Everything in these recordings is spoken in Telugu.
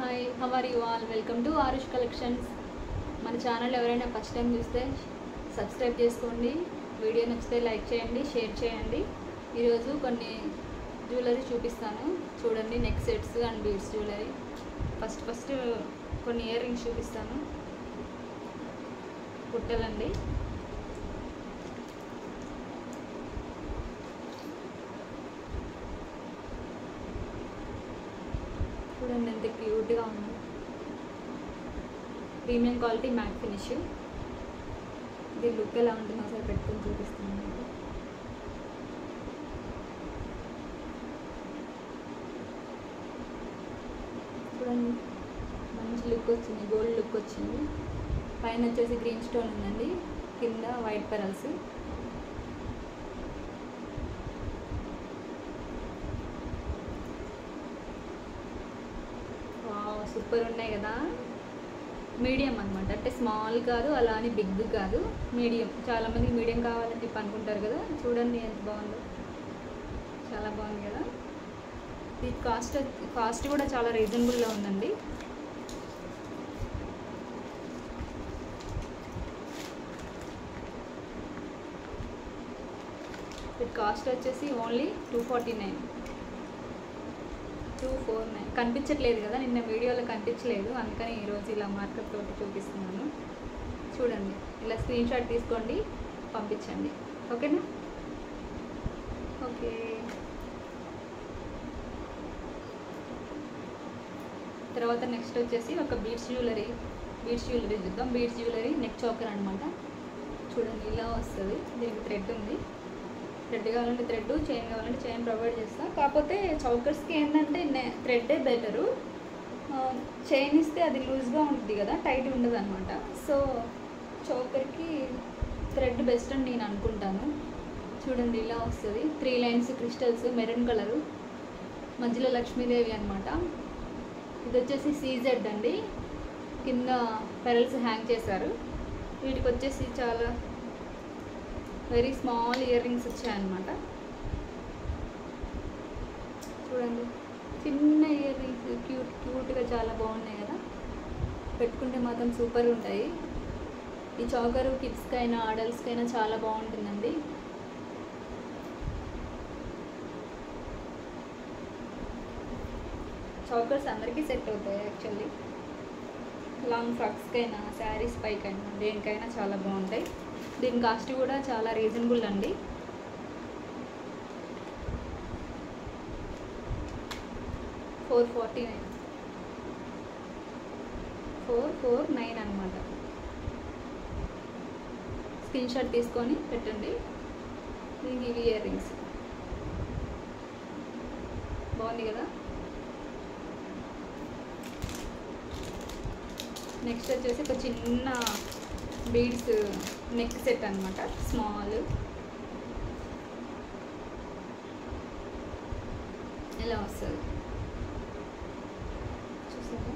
Hi, how are you all? Welcome to Aarush collections. మన ఛానల్ ఎవరైనా ఫస్ట్ టైం చూస్తే సబ్స్క్రైబ్ చేసుకోండి. వీడియో నచ్చితే లైక్ చేయండి, షేర్ చేయండి. ఈరోజు కొన్ని జ్యువెలరీ చూపిస్తాను చూడండి. Neck sets and beads jewellery. First కొన్ని ఇయర్ రింగ్స్ చూపిస్తాను. పుట్టలండి. చూడండి ఎంత క్యూట్గా ఉంది. Premium quality matte finish. ఇది లుక్ ఎలా ఉంటుందో ఒకసారి పెట్టుకొని చూపిస్తాను మీకు. చూడండి మంచి లుక్ వచ్చింది, గోల్డ్ లుక్ వచ్చింది. పైన వచ్చేసి గ్రీన్ స్టోన్ ఉందండి, కింద వైట్ పెరల్స్. సూపర్ ఉన్నాయి కదా. మీడియం అనమాట, అంటే స్మాల్ కాదు, అలా అని బిగ్ కాదు, మీడియం. చాలామందికి మీడియం కావాలని చెప్పి అనుకుంటారు కదా. చూడండి ఎంత బాగుందో, చాలా బాగుంది కదా. ఇది కాస్ట్ కూడా చాలా రీజనబుల్లో ఉందండి. ఇది కాస్ట్ వచ్చేసి ఓన్లీ 249. కనిపించట్లేదు కదా, నిన్న వీడియోలో కనిపించలేదు, అందుకని ఈరోజు ఇలా మార్కర్ తోటి చూపిస్తున్నాను. చూడండి, ఇలా స్క్రీన్ షాట్ తీసుకోండి, పంపించండి. ఓకేనా? ఓకే. తర్వాత నెక్స్ట్ వచ్చేసి ఒక బీడ్స్ జ్యువెలరీ చూద్దాం. బీడ్స్ జ్యువెలరీ నెక్ చోకర్ అనమాట. చూడండి ఇలా వస్తుంది. దీనికి థ్రెడ్ ఉంది. థ్రెడ్ కావాలంటే థ్రెడ్, చైన్ కావాలంటే చైన్ ప్రొవైడ్ చేస్తాం. కాకపోతే చౌకర్స్కి ఏంటంటే థ్రెడ్డే బెటరు. చైన్ ఇస్తే అది లూజ్గా ఉంటుంది కదా, టైట్ ఉండదు అనమాట. సో చౌకర్కి థ్రెడ్ బెస్ట్ అని నేను అనుకుంటాను. చూడండి ఇలా వస్తుంది. 3 లైన్స్ క్రిస్టల్స్, మెరూన్ కలరు, మధ్యలో లక్ష్మీదేవి అనమాట. ఇది వచ్చేసి సీజెడ్ అండి, కింద పెరల్స్ హ్యాంగ్ చేశారు. వీటికి వచ్చేసి చాలా వెరీ స్మాల్ ఇయర్ రింగ్స్ వచ్చాయన్నమాట. చూడండి చిన్న ఇయర్ రింగ్స్, క్యూట్గా చాలా బాగున్నాయి కదా. పెట్టుకుంటే మాత్రం సూపర్ ఉంటాయి. ఈ చౌకరు కిడ్స్కైనా అడల్ట్స్కైనా చాలా బాగుంటుందండి. చౌకర్స్ అందరికీ సెట్ అవుతాయి యాక్చువల్లీ. లాంగ్ ఫ్రాక్స్కైనా, శారీస్ పైకైనా, దేనికైనా చాలా బాగుంటాయి. దీని కాస్ట్ కూడా చాలా రీజనబుల్ అండి. $449 అనమాట. స్క్రీన్ షాట్ తీసుకొని పెట్టండి. దీనికి ఇవి ఇయర్ రింగ్స్. బాగుంది కదా. నెక్స్ట్ వచ్చేసి ఒక చిన్న బీడ్స్ నెక్ సెట్ అనమాట, స్మాల్. ఇలా వస్తుంది చూసారా.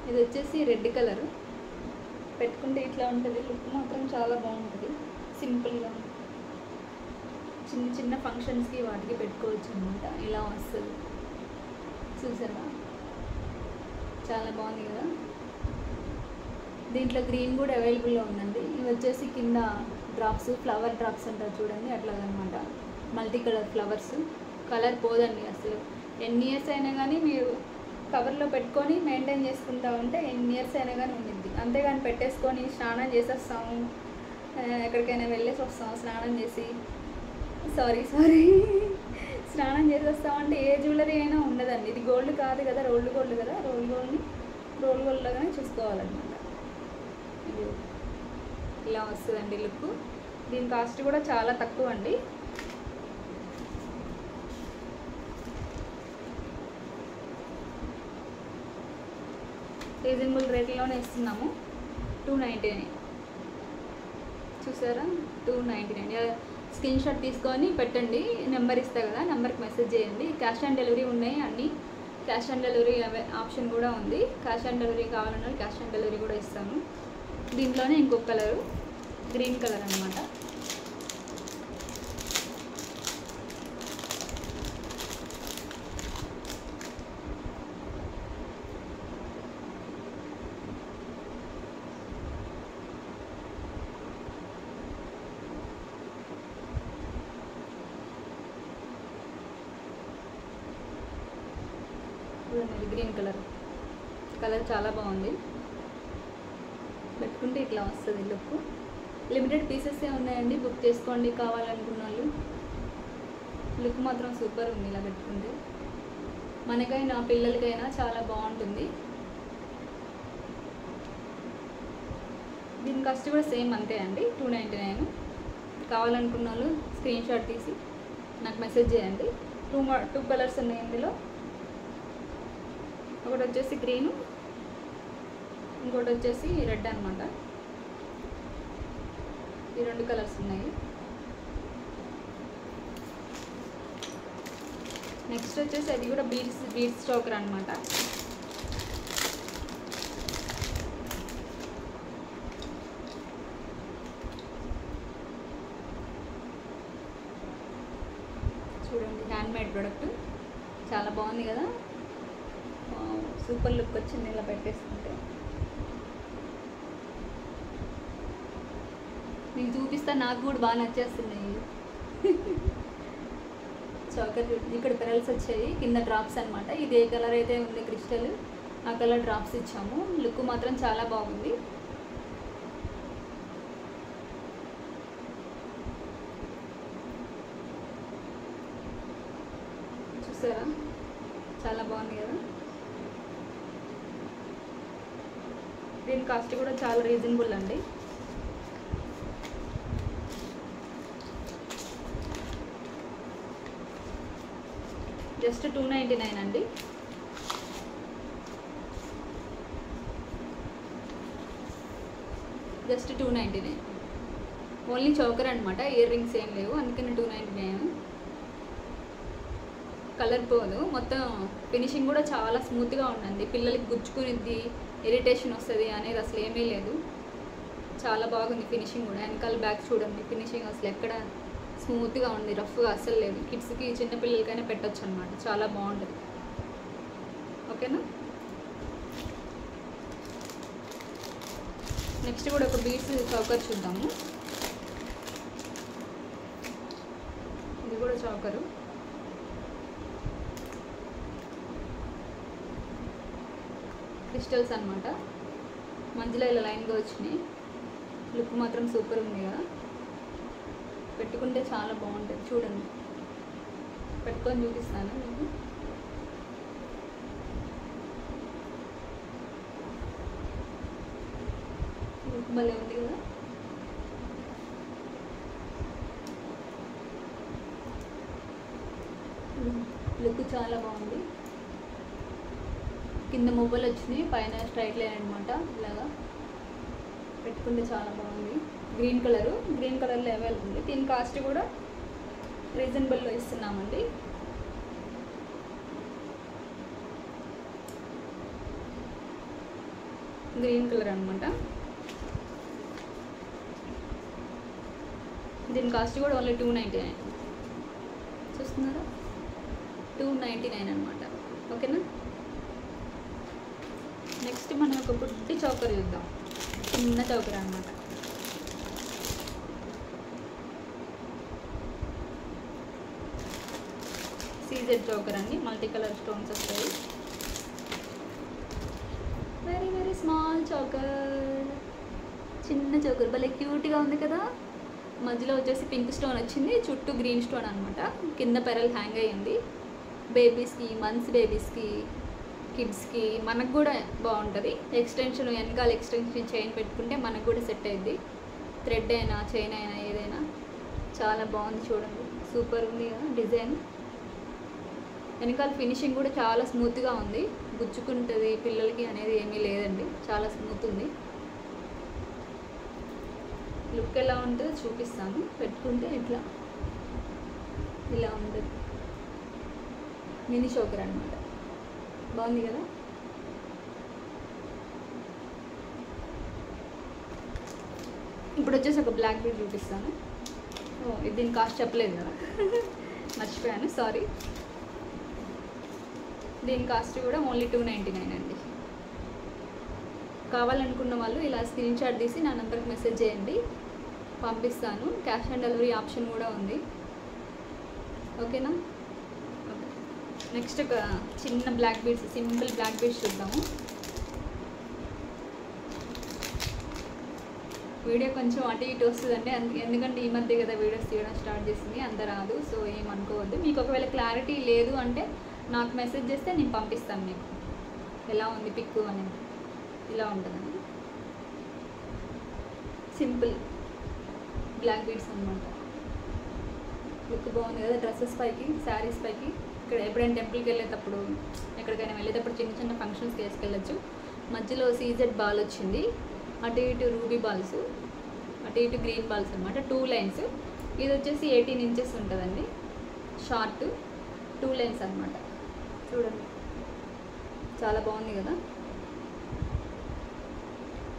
ఇది వచ్చేసి రెడ్ కలర్. పెట్టుకుంటే ఇట్లా ఉంటుంది. లుక్ మాత్రం చాలా బాగుంటుంది, సింపుల్గా. చిన్న చిన్న ఫంక్షన్స్కి వాటికి పెట్టుకోవచ్చు అనమాట. ఇలా వస్తుంది చూసారా, చాలా బాగుంది కదా. దీంట్లో గ్రీన్ కూడా అవైలబుల్లో ఉందండి. ఇవి వచ్చేసి కింద డ్రాప్స్, ఫ్లవర్ డ్రాప్స్ అంటారు చూడండి, అట్లాగనమాట. Multi colour flowers. కలర్ పోదండి అసలు. ఎన్ని ఇయర్స్ అయినా కానీ మీరు కవర్లో పెట్టుకొని మెయింటైన్ చేసుకుంటా ఉంటే ఎన్ని ఇయర్స్ అయినా కానీ ఉండిద్ది. అంతేగాని పెట్టేసుకొని స్నానం చేసేస్తాము, ఎక్కడికైనా వెళ్ళేసి వస్తాము, స్నానం చేసేస్తామంటే ఏ జ్యువెలరీ అయినా ఉండదండి. ఇది గోల్డ్ కాదు కదా, రోల్డ్ గోల్డ్ కదా. రోల్ గోల్డ్ లాగానే చూసుకోవాలన్నమాట. ఇలా వస్తుందండి లుక్. దీని కాస్ట్ కూడా చాలా తక్కువ అండి. రీజనబుల్ రేట్లోనే ఇస్తున్నాము. 299 చూసారా, 299. స్క్రీన్ షాట్ తీసుకొని పెట్టండి. నెంబర్ ఇస్తా కదా, నెంబర్కి మెసేజ్ చేయండి. క్యాష్ ఆన్ డెలివరీ ఉన్నాయి అన్నీ. క్యాష్ ఆన్ డెలివరీ ఆప్షన్ కూడా ఉంది. క్యాష్ ఆన్ డెలివరీ కావాలన్నా క్యాష్ ఆన్ డెలివరీ కూడా ఇస్తాను. దీంట్లోనే ఇంకొక కలరు గ్రీన్ కలర్ అనమాట. చూడండి గ్రీన్ కలర్ చాలా బాగుంది. పెట్టుకుంటే ఇట్లా వస్తుంది లుక్. లిమిటెడ్ పీసెసే ఉన్నాయండి, బుక్ చేసుకోండి కావాలనుకున్న వాళ్ళు. లుక్ మాత్రం సూపర్ ఉంది ఇలా పెట్టుకుంటే. మనకైనా పిల్లలకైనా చాలా బాగుంటుంది. దీని కాస్ట్ కూడా సేమ్ అంతే అండి, 299. కావాలనుకున్న వాళ్ళు స్క్రీన్ షాట్ తీసి నాకు మెసేజ్ చేయండి. టూ కలర్స్ ఉన్నాయి ఇందులో. ఒకటి వచ్చేసి గ్రీను, ఇంకోటి వచ్చేసి రెడ్ అనమాట. ఈ 2 కలర్స్ ఉన్నాయి. నెక్స్ట్ వచ్చేసి అది కూడా బీడ్స్ చోకర్ అనమాట. చూడండి హ్యాండ్మేడ్ ప్రోడక్ట్ చాలా బాగుంది కదా, సూపర్ లుక్ వచ్చింది ఇలా పెట్టేసుకుంటే. మీకు చూపిస్తా, నాకు కూడా బాగా నచ్చేస్తున్నాయి. చోకర్ ఇక్కడ పెరల్స్ వచ్చాయి, కింద డ్రాప్స్ అనమాట. ఇది ఏ కలర్ అయితే ఉంది క్రిస్టల్, ఆ కలర్ డ్రాప్స్ ఇచ్చాము. లుక్ మాత్రం చాలా బాగుంది. చూసారా చాలా బాగుంది కదా. దీని కాస్ట్ కూడా చాలా రీజనబుల్ అండి. జస్ట్ 299 అండి. జస్ట్ 299 ఓన్లీ చోకర్ అనమాట, ఇయర్ రింగ్స్ ఏం లేవు, అందుకని 299. కలర్ పోదు, మొత్తం ఫినిషింగ్ కూడా చాలా స్మూత్గా ఉండండి. పిల్లలకి గుచ్చుకునిద్ది, ఇరిటేషన్ వస్తుంది అనేది అసలు ఏమీ లేదు. చాలా బాగుంది ఫినిషింగ్ కూడా. వెనకాల బ్యాక్ చూడండి, ఫినిషింగ్ అసలు ఎక్కడ స్మూత్గా ఉంది, రఫ్గా అస్సలు లేదు. కిడ్స్కి చిన్నపిల్లలకైనా పెట్టచ్చు అనమాట, చాలా బాగుంటుంది. ఓకేనా. నెక్స్ట్ కూడా ఒక బీడ్స్ చౌకర్ చూద్దాము. ఇది కూడా చౌకరు. క్రిస్టల్స్ అనమాట, మధ్యలో ఇలా లైన్గా వచ్చినాయి. లుక్ మాత్రం సూపర్ ఉంది కదా, పెట్టుకుంటే చాలా బాగుంటుంది. చూడండి, పెట్టుకొని చూపిస్తాను మీకు. లుక్ భలే ఉంది కదా. లుక్ చాలా బాగుంది. కింద మొబైల్ వచ్చినాయి, పైన స్ట్రైట్ లైన్ అనమాట. ఇలాగా పెట్టుకుంటే చాలా బాగుంది. గ్రీన్ కలర్లో అవైలబుల్ ఉంది. దీని కాస్ట్ కూడా రీజనబుల్లో ఇస్తున్నామండి. గ్రీన్ కలర్ అనమాట. దీని కాస్ట్ కూడా ఓన్లీ 299. చూస్తున్నారా, 299 అనమాట. ఓకేనా. నెక్స్ట్ మనం ఒక బుట్టి చౌకర్ చూద్దాం. చిన్న చౌకర్ అనమాట. సీజెడ్ చౌకర్ అండి, మల్టీ కలర్ స్టోన్స్ వస్తాయి. వెరీ వెరీ స్మాల్ చౌకర్, చిన్న చౌకర్, భలే క్యూట్గా ఉంది కదా. మధ్యలో వచ్చేసి పింక్ స్టోన్ వచ్చింది, చుట్టూ గ్రీన్ స్టోన్ అనమాట. కింద పెరల్ హ్యాంగ్ అయ్యింది. బేబీస్కి, మంత్స్ బేబీస్కి, కిడ్స్కి, మనకు కూడా బాగుంటుంది. ఎక్స్టెన్షన్, వెనకాల ఎక్స్టెన్షన్ చైన్ పెట్టుకుంటే మనకు కూడా సెట్ అయ్యింది. థ్రెడ్ అయినా చైన్ అయినా ఏదైనా చాలా బాగుంది. చూడండి, సూపర్ ఉంది కదా డిజైన్. వెనకాల ఫినిషింగ్ కూడా చాలా స్మూత్గా ఉంది, గుచ్చుకుంటుంది పిల్లలకి అనేది ఏమీ లేదండి, చాలా స్మూత్ ఉంది. లుక్ ఎలా ఉంటుందో చూపిస్తాను. పెట్టుకుంటే ఇట్లా ఇలా ఉంటుంది. మినీ చోకర్ అనమాట, బాగుంది కదా. ఇప్పుడు వచ్చేసి ఒక బ్లాక్ బీడ్ చూపిస్తాను. ఇది దీని కాస్ట్ చెప్పలేదు కదా, మర్చిపోయాను, సారీ. దీని కాస్ట్ కూడా ఓన్లీ 299 అండి. కావాలనుకున్న వాళ్ళు ఇలా స్క్రీన్ షాట్ తీసి నా నెంబర్కి మెసేజ్ చేయండి, పంపిస్తాను. క్యాష్ ఆన్ డెలివరీ ఆప్షన్ కూడా ఉంది. ఓకేనా. ఓకే. నెక్స్ట్ ఒక చిన్న black beads, simple black beads చూద్దాము. వీడియో కొంచెం అటు ఇటు వస్తుందండి, ఎందుకంటే ఈ మధ్య కదా వీడియోస్ తీయడం స్టార్ట్ చేసింది, అంత రాదు. సో ఏమనుకోవద్దు. మీకు ఒకవేళ క్లారిటీ లేదు అంటే నాకు మెసేజ్ చేస్తే నేను పంపిస్తాను మీకు ఎలా ఉంది పిక్ అనేది. ఇలా ఉంటుందండి, సింపుల్ బ్లాక్ బీడ్స్ అనమాట. లుక్ బాగుంది కదా డ్రెస్సెస్ పైకి, శారీస్ పైకి. ఇక్కడ ఎప్పుడైనా టెంపుల్కి వెళ్ళేటప్పుడు, ఎక్కడికైనా వెళ్ళేటప్పుడు చిన్న చిన్న ఫంక్షన్స్కి వేసుకెళ్ళచ్చు. మధ్యలో సీజెడ్ బాల్ వచ్చింది, అటు ఇటు రూబీ బాల్స్, అటు ఇటు గ్రీన్ బాల్స్ అనమాట. 2 లైన్స్. ఇది వచ్చేసి 18 ఇంచెస్ ఉంటుందండి, షార్ట్ 2 లైన్స్ అనమాట. చూడండి చాలా బాగుంది కదా.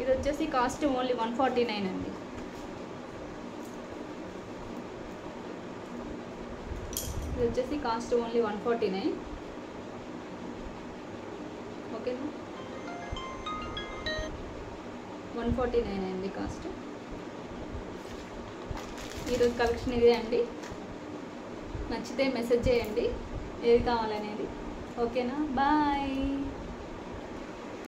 ఇది వచ్చేసి కాస్ట్ ఓన్లీ 149 అండి. ఇది వచ్చేసి కాస్ట్ ఓన్లీ 149. ఓకేనా, 149 అండి కాస్ట్. ఈరోజు కలెక్షన్ ఇదే అండి. నచ్చితే మెసేజ్ చేయండి ఏది కావాలనేది. ఓకేనా, బాయ్.